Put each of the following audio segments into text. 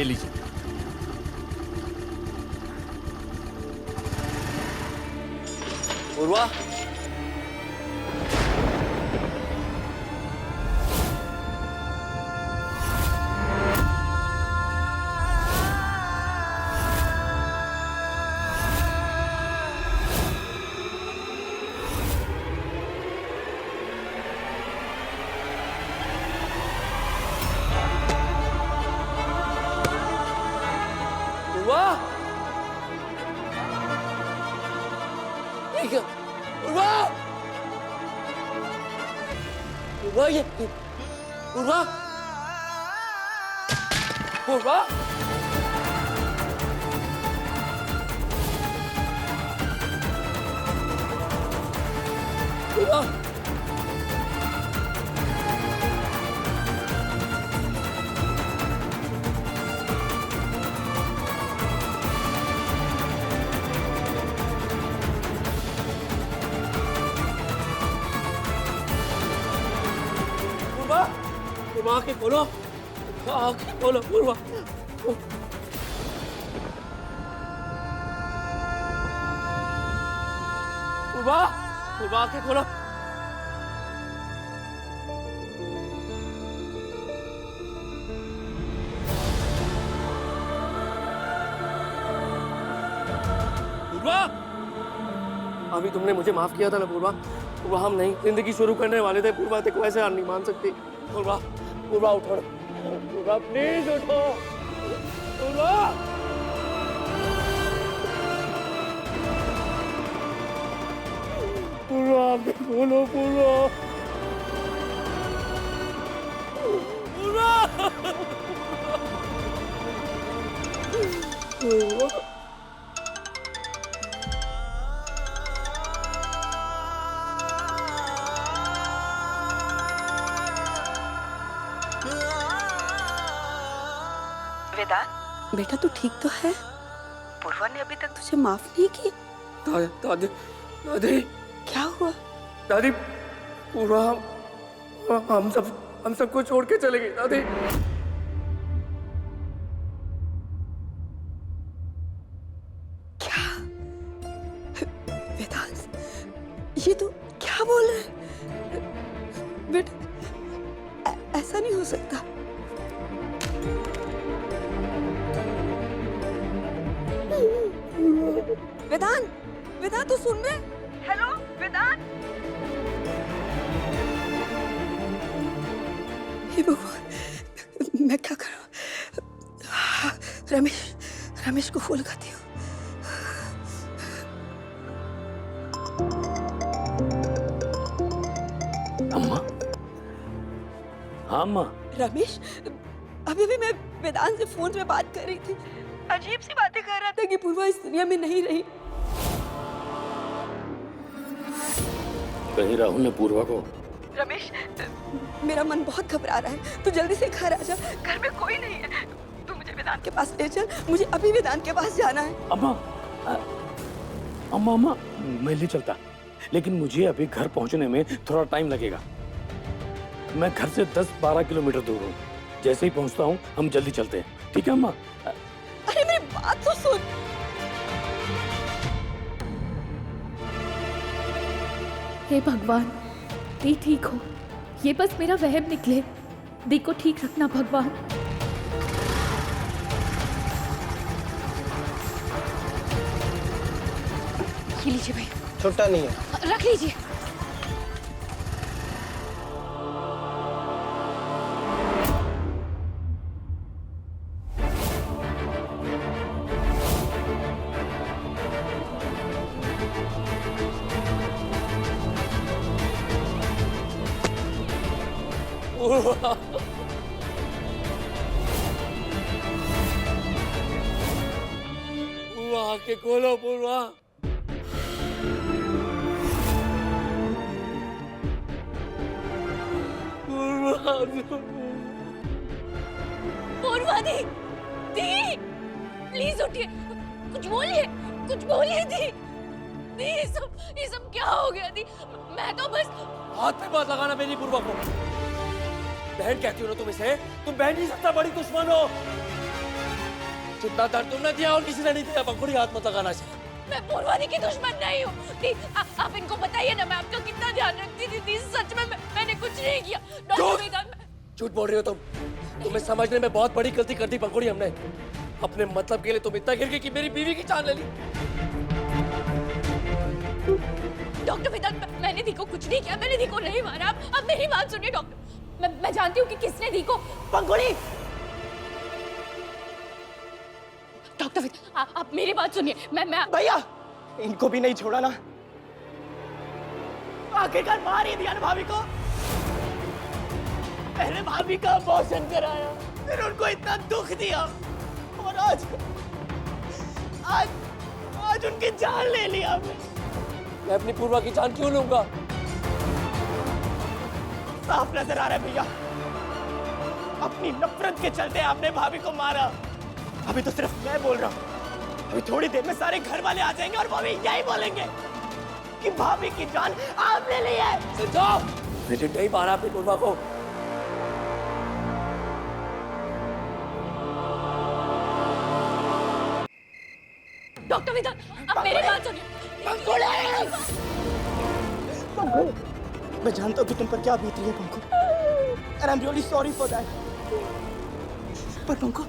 ये लीजिए। पूर्वा, पूर्वा, पूर्वा, पूर्वा, ये पूर्वा, पूर्वा, पूर्वा, पूर्वा, आंखें खोलो, आंखें खोलो, पूर्वा, पूर्वा, पूर्वा, आंखें खोलो। पूर्वा, अभी तुमने मुझे माफ किया था ना पूर्वा? पूर्वा, हम नहीं जिंदगी शुरू करने वाले थे पूर्वा, तेरे को ऐसे हार नहीं मान सकती पूर्वा। पूर्वा उठो, पूर्वा प्लीज उठो, पूर्वा, पूर्वा आंखें खोलो, पूर्वा, पूर्वा, पूर्वा। वेदांत, बेटा तू ठीक तो है? पूर्वा ने अभी तक तुझे माफ नहीं की? दादी, दादी, क्या हुआ? दादी, पूर्वा हम सबको छोड़ के चले गई दादी। क्या? वेदांत, ये तू क्या बोल रहा है? बेटा ऐसा नहीं हो सकता। वेदांत, वेदांत तू सुन रहे? हेलो वेदांत। हे भगवान, मैं क्या करूं? रमेश को फोन लगाती हूँ। अम्मा, हाँ अम्मा। रमेश, अभी भी मैं वेदांत से फोन पे बात कर रही थी। अजीब सी बातें कर रहा था कि पूर्वा इस दुनिया में नहीं रही। कहीं राहुल ने पूर्वा को? रमेश, मेरा मन बहुत घबरा रहा है, तू जल्दी से घर आ जा। घर में कोई नहीं है, तू मुझे वेदांत के पास ले चल, मुझे अभी वेदांत के पास जाना है। अम्मा, अम्मा, मैं ले चलता, लेकिन मुझे अभी घर पहुंचने में थोड़ा टाइम लगेगा। मैं घर से 10-12 किलोमीटर दूर हूँ। जैसे ही पहुंचता हूँ हम जल्दी चलते हैं, ठीक है अम्मा? अरे मेरी बात तो सुन। हे भगवान, दी ठीक हो, ये बस मेरा वहम निकले। दी को ठीक रखना भगवान। ये लीजिए भाई। छोटा नहीं है, रख लीजिए। पूर्वा आंखें खोलो, पूर्वा, पूर्वा दी, दी प्लीज उठिए, कुछ बोलिए, कुछ बोलिए दी। दी ये सब क्या हो गया दी? मैं तो बस। हाथ पे मत लगाना मेरी पूर्वा को। बहन कहती हो ना तुम इसे, तुम बहन नहीं सकता, बड़ी दुश्मन हो। जितना दर्द तुमने दिया और किसी ने नहीं दिया। पंखुड़ी, हाथ मत लगाना चाहिए। मैं पूर्वानी की दुश्मन नहीं हूँ। दी, आप इनको बताइए ना मैं आपका कितना ध्यान रखती थी। दी, सच में मैंने कुछ नहीं किया। डॉक्टर वेदांत, झूठ बोल रही हो तुम। तुम्हें समझने में बहुत बड़ी गलती कर दी पंखुड़ी हमने। अपने मतलब के लिए तुम इतना गिर गई कि मेरी बीवी की जान ले ली। डॉक्टर वेदांत, मैंने दी को कुछ नहीं किया। मैंने दी को नहीं मारा। आप मेरी बात सुनिए डॉक्टर। मैं जानती हूँ कि किसने दी को। पंखुड़ी, डॉक्टर वेदांत, आप मेरी बात सुनिए। मैं भैया, इनको भी नहीं छोड़ा ना। आखिरकार मार ही दिया ना भाभी को। पहले भाभी का अबॉर्शन कराया, फिर उनको इतना दुख दिया, और आज आज आज उनकी जान ले लिया। मैं अपनी पूर्वा की जान क्यों लूंगा? साफ नजर आ रहा है भैया, अपनी नफरत के चलते आपने भाभी को मारा। अभी तो सिर्फ मैं बोल रहा हूँ, अभी थोड़ी देर में सारे घर वाले आ जाएंगे और वो भी यही बोलेंगे कि भाभी की जान आपने ली है। जाओ, मुझे नहीं मारा अपनी पूर्वा को। डॉक्टर वेदांत, आप मेरी बात सुनिए। मैं जानता हूँ कि तुम पर क्या बीत रही है पंखु, and I'm really sorry for that. पर पंखु,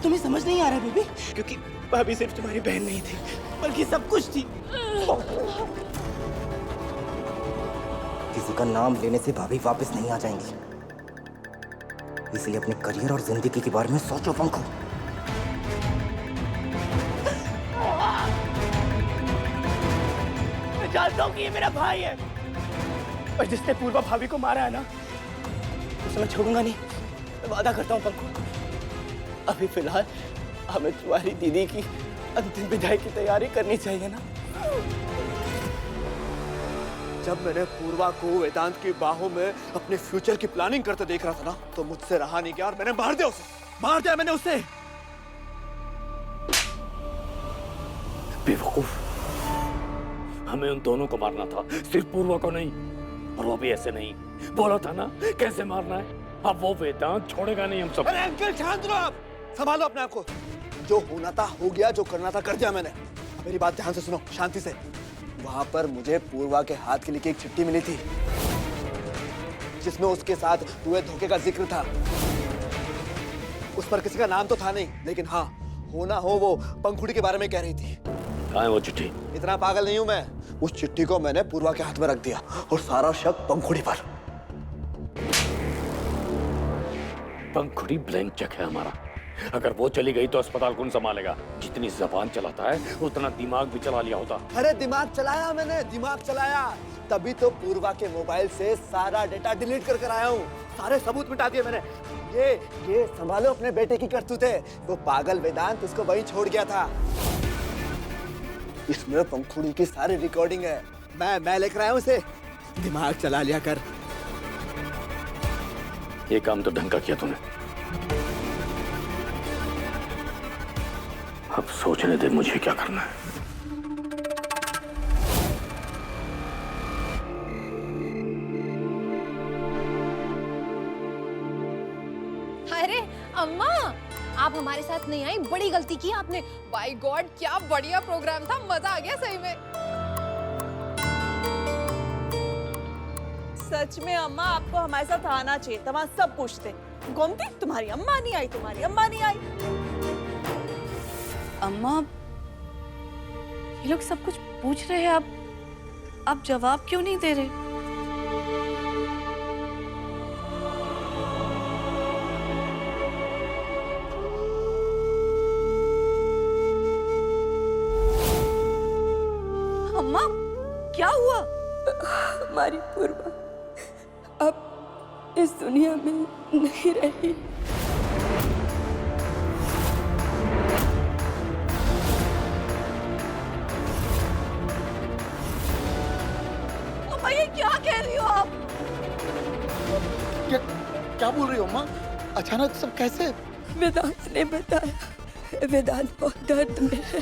तुम्हें समझ नहीं आ रहा बेबी, क्योंकि भाभी सिर्फ तुम्हारी बहन नहीं थी, बल्कि सब कुछ थी। किसी का नाम लेने से भाभी वापस नहीं आ जाएंगी, इसलिए अपने करियर और जिंदगी के बारे में सोचो पंखु। मैं जानता हूँ कि ये मेरा भाई है, और जिसने पूर्वा भाभी को मारा है ना, उसे मैं छोड़ूंगा नहीं। मैं वादा करता हूँ पंखु। अभी फिलहाल हमें तुम्हारी दीदी की अंतिम विदाई की तैयारी करनी चाहिए ना। जब मैंने पूर्वा को वेदांत की बाहों में अपने फ्यूचर की प्लानिंग करते देख रहा था ना, तो मुझसे रहा नहीं गया और मैंने मार दिया उसे। मार दिया मैंने उसे। बेवकूफ, हमें उन दोनों को मारना था, सिर्फ पूर्वा को नहीं। और वो भी ऐसे नहीं, बोला था ना कैसे मारना है। अब वो वेदांत छोड़ेगा नहीं हम सब। अरे अंकल, शांत रहो आप, संभालो अपने आप को। जो होना था हो गया, जो करना था कर दिया मैंने। मेरी बात ध्यान से सुनो, शांति से। वहां पर मुझे पूर्वा के हाथ की लिखी एक चिट्ठी मिली थी, जिसमें उसके साथ हुए धोखे का जिक्र था। उस पर किसी का नाम तो था नहीं, लेकिन हाँ, होना हो वो पंखुड़ी के बारे में कह रही थी। कहाँ है वो चिट्ठी? इतना पागल नहीं हूं मैं। उस चिट्ठी को मैंने पूर्वा के हाथ में रख दिया और सारा शक पंखुड़ी पर। पंखुड़ी ब्लैंक चेक है हमारा। अगर वो चली गई तो अस्पताल कौन संभालेगा? जितनी जबान चलाता है उतना दिमाग भी चला लिया होता। अरे दिमाग चलाया मैंने, दिमाग चलाया। तभी तो पूर्वा के मोबाइल से सारा डेटा डिलीट कर कर आया हूँ। सारे सबूत मिटा दिए मैंने। ये संभालो अपने बेटे की करतूतें। वो पागल वेदांत उसको वहीं छोड़ गया था। इसमें पंखुड़ी की सारी रिकॉर्डिंग है। मैं लेकर आया हूँ उसे। दिमाग चला लिया कर। ये काम तो ढंग का किया तूने। अब सोचने दे मुझे क्या करना है। अरे अम्मा, आप हमारे साथ नहीं आई, बड़ी गलती की आपने। बाय गॉड, क्या बढ़िया प्रोग्राम था, मजा आ गया सही में। सच में अम्मा, आपको हमारे साथ आना चाहिए था। वहाँ सब पूछते, गोमती तुम्हारी अम्मा नहीं आई, तुम्हारी अम्मा नहीं आई। अम्मा, ये लोग सब कुछ पूछ रहे हैं, आप जवाब क्यों नहीं दे रहे? अम्मा, क्या हुआ? हमारी पूर्वा अब इस दुनिया में नहीं रही। अम्मा, ये क्या कह रही हो आप? क्या बोल रही हो अम्मा? अचानक सब कैसे? वेदांत ने बताया, वेदांत बहुत दर्द में है,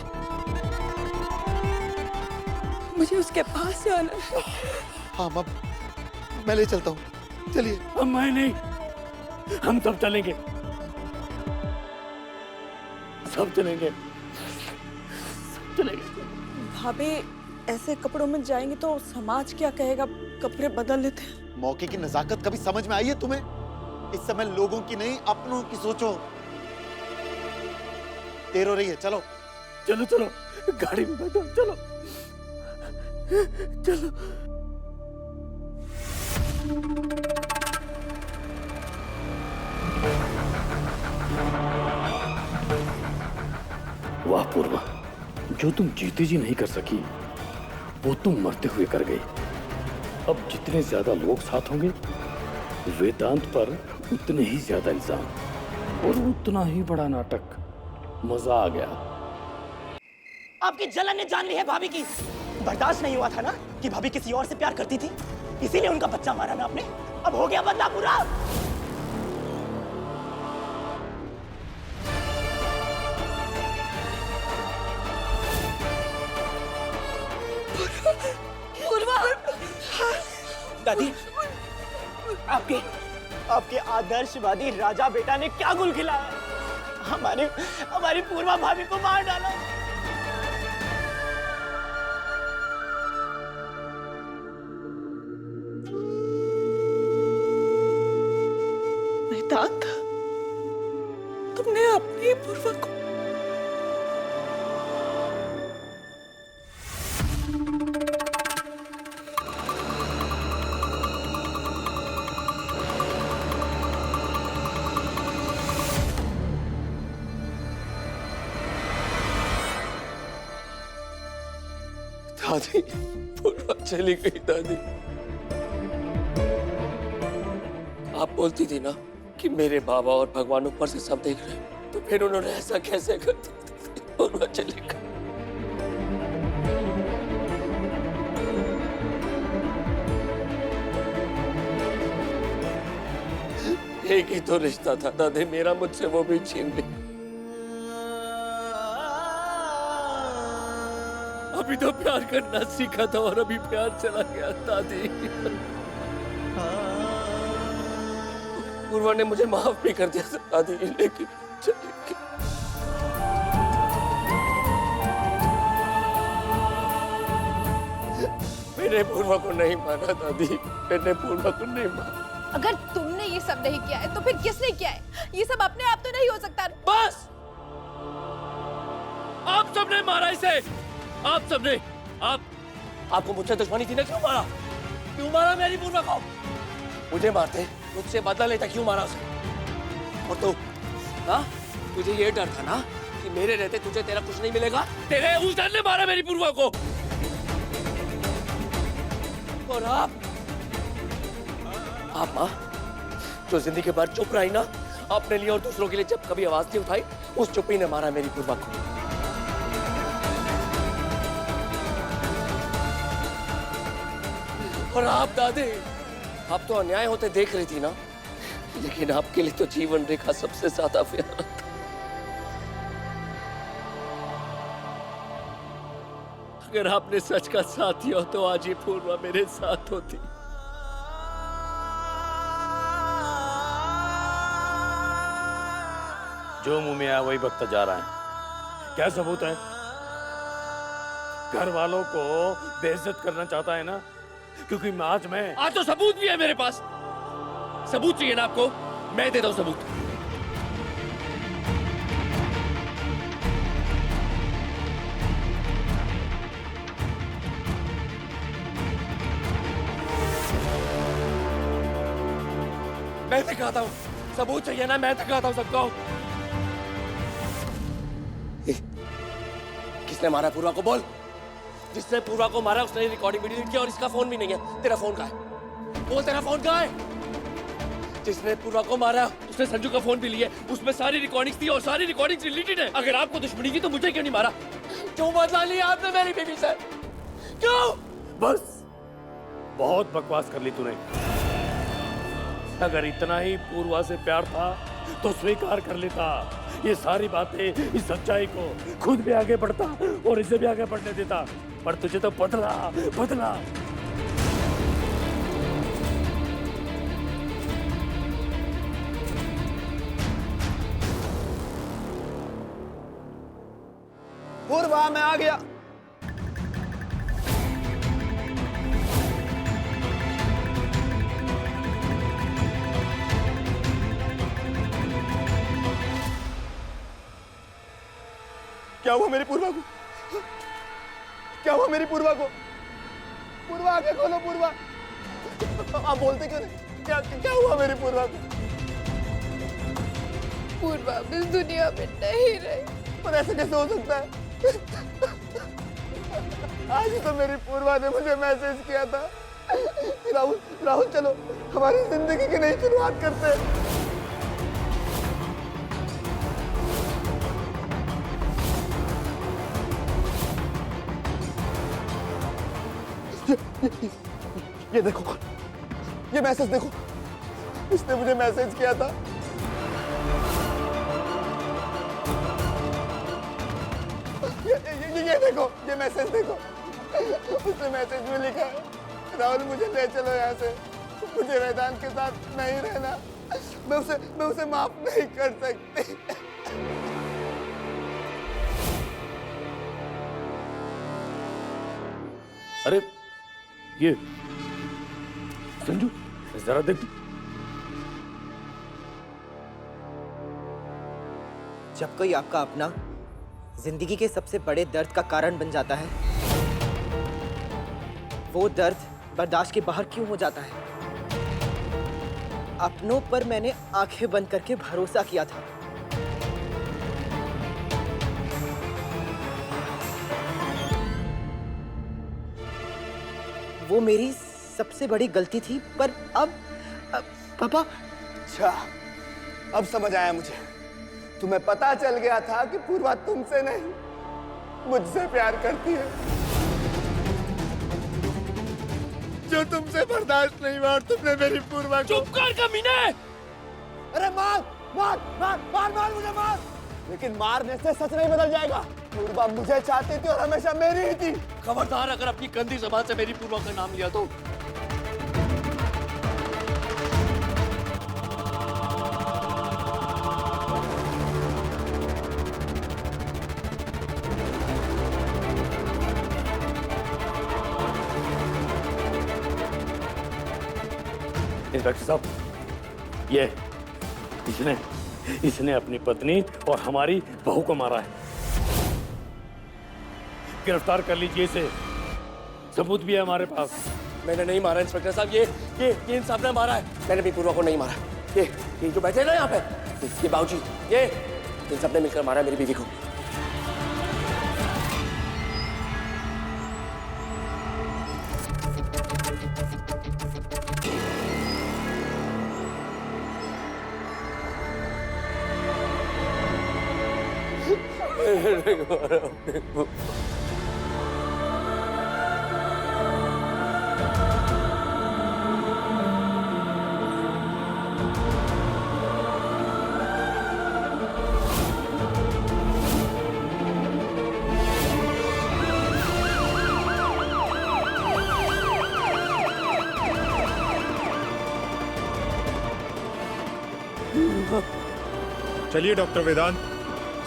मुझे उसके पास जाना है। हाँ अम्मा, मैं ले चलता हूँ, चलिए। अब मैं नहीं, हम सब चलेंगे। सब चलेंगे, सब चलेंगे। भाभी ऐसे कपड़ों में जाएंगे तो समाज क्या कहेगा? कपड़े बदल लेते हैं। मौके की नजाकत कभी समझ में आई है तुम्हें? इस समय लोगों की नहीं, अपनों की सोचो। देर हो रही है, चलो चलो चलो, गाड़ी में बैठो, चलो चलो। वाह पूर्वा, जो तुम जीते जी नहीं कर सकी वो तुम मरते हुए कर गई। अब जितने ज्यादा लोग साथ होंगे वेदांत पर उतने ही ज्यादा इल्जाम और उतना ही बड़ा नाटक। मजा आ गया। आपकी जलन ने जान ली है भाभी की। बर्दाश्त नहीं हुआ था ना कि भाभी किसी और से प्यार करती थी, इसीलिए उनका बच्चा मारा ना आपने। अब हो गया बदला पूरा। पूर्वा, दादी, आपके आदर्शवादी राजा बेटा ने क्या गुल खिलाया? हमारी पूर्वा भाभी को मार डाला। वेदांत, तुमने अपनी पूर्वा को दादी, पूर्वा चली गई दादी। आप बोलती थी ना कि मेरे बाबा और भगवान ऊपर से सब देख रहे हैं, तो फिर उन्होंने ऐसा कैसे कर दिया? पूर्वा चली गई। एक ही तो रिश्ता था दादी मेरा, मुझसे वो भी छीन ली। अभी तो प्यार करना सीखा था और अभी प्यार चला गया दादी। पूर्वा ने मुझे माफ भी कर दिया दादी, लेकिन चली गई। मैंने पूर्वा को नहीं माना दादी, मैंने पूर्वा को नहीं माना। अगर तुमने ये सब नहीं किया है तो फिर किसने किया है? ये सब अपने आप तो नहीं हो सकता। बस, आप सबने मारा इसे, आप सबने। आपको मुझसे दुश्मनी थी ना, क्यों मारा? क्यों मारा मेरी पूर्वा को? मुझे मारते, मुझसे बदला लेता, क्यों मारा उसे? और तू, हाँ, तुझे ये डर था ना कि मेरे रहते तुझे तेरा कुछ नहीं मिलेगा? तेरे उस डर ने मारा मेरी पूर्वा को। और आप माँ जो जिंदगी भर चुप रही ना, अपने लिए और दूसरों के लिए जब कभी आवाज नहीं उठाई, उस चुप्पी ने मारा मेरी पूर्वा को। और आप दादी, आप तो अन्याय होते देख रही थी ना, लेकिन आपके लिए तो जीवन रेखा सबसे ज्यादा प्यारा था। अगर आपने सच का साथ दिया तो आज ये पूर्वा मेरे साथ होती। जो मुंह में आया वही बकता जा रहा है। क्या सबूत है? घर वालों को बेइज्जत करना चाहता है ना, क्योंकि आज तो सबूत भी है मेरे पास। सबूत चाहिए ना आपको? मैं देता हूं सबूत। मैं दिखाता हूं। सबूत चाहिए ना? मैं दिखाता हूं सबको। किसने मारा पूर्वा को? बोल। जिसने पूर्वा को मारा उसने रिकॉर्डिंग वीडियो डिलीट किया और इसका फोन भी नहीं है। तेरा फोन कहाँ है? बोल, तेरा फोन कहाँ है? जिसने पूर्वा को मारा उसने संजू का फोन भी लिया, उसमें सारी रिकॉर्डिंग्स थी और सारी रिकॉर्डिंग्स डिलीटेड है। अगर आपको दुश्मनी की तो मुझे क्यों नहीं मारा? क्यों बदला लिया आपने मेरी बीवी से? क्यों? बस, बहुत बकवास कर ली तूने। अगर इतना ही पूर्वा से प्यार था तो स्वीकार कर लेता ये सारी बातें, इस सच्चाई को। खुद भी आगे बढ़ता और इसे भी आगे बढ़ने देता, पर तुझे तो बदला। पूर्वा मैं आ गया। क्या हुआ मेरी पूर्वा को? क्या हुआ मेरी पूर्वा को? पूर्वा आंखें खोलो पूर्वा। आप बोलते क्यों नहीं? क्या क्या हुआ मेरी पूर्वा को? पूर्वा इस दुनिया में नहीं रही। पर ऐसे कैसे हो सकता है? आज ही तो मेरी पूर्वा ने मुझे मैसेज किया था। राहुल राहुल चलो हमारी जिंदगी की नई शुरुआत करते हैं। ये देखो, ये मैसेज देखो, इसने मुझे मैसेज किया था। ये देखो, ये मैसेज देखो, उसने मैसेज में लिखा है, राहुल मुझे ले चलो यहाँ से, मुझे वेदांत के साथ नहीं रहना, मैं उसे माफ नहीं कर सकती। अरे ये संजू जरा देख। जब कोई आपका अपना जिंदगी के सबसे बड़े दर्द का कारण बन जाता है, वो दर्द बर्दाश्त के बाहर क्यों हो जाता है? अपनों पर मैंने आंखें बंद करके भरोसा किया था। वो मेरी सबसे बड़ी गलती थी, पर अब पापा, अच्छा अब समझ आया मुझे। तुम्हें पता चल गया था कि पूर्वा तुमसे नहीं मुझसे प्यार करती है। जो तुमसे बर्दाश्त नहीं हुआ और तुमने मेरी पूर्वा को... चुप कर कमीने! अरे मार मार मार मार मार मुझे मार, लेकिन मारने से सच नहीं बदल जाएगा। पूर्वा मुझे चाहती थी और हमेशा मेरी ही थी। खबरदार अगर अपनी गंदी जबान से मेरी पूर्वा का नाम लिया तो। इंस्पेक्टर साहब, ये इसने अपनी पत्नी और हमारी बहू को मारा है। गिरफ्तार कर लीजिए इसे, सबूत भी है हमारे पास। मैंने नहीं मारा इंस्पेक्टर साहब, ये इन सब ने मारा है। मैंने भी पूर्वा को नहीं मारा। ये जो बैठे ना यहाँ पे, ये बाबूजी, ये इन सब ने मिलकर मारा है मेरी बीवी को। चलिए डॉक्टर वेदांत।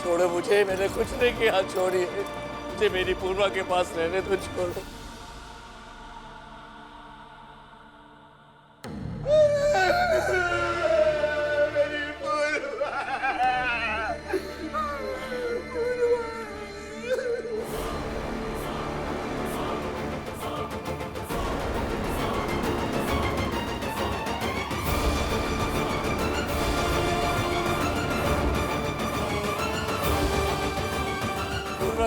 छोड़ो मुझे, मैंने कुछ नहीं किया, छोड़िए मुझे, मेरी पूर्वा के पास रहने तो छोड़ो।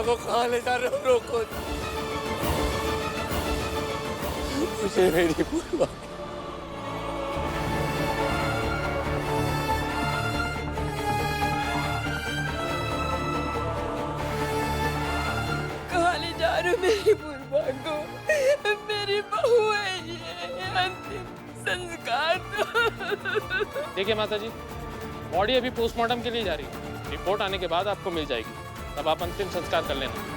को कहाँ ले जा रहे हो? रोको मुझे, मेरी पूर्वा। कहाँ ले जा रहे हो मेरी पूर्वा को? मेरी बहू है ये, अंतिम संस्कार। देखिए माता जी, बॉडी अभी पोस्टमार्टम के लिए जा रही है। रिपोर्ट आने के बाद आपको मिल जाएगी, तब आप अंतिम संस्कार कर लेना।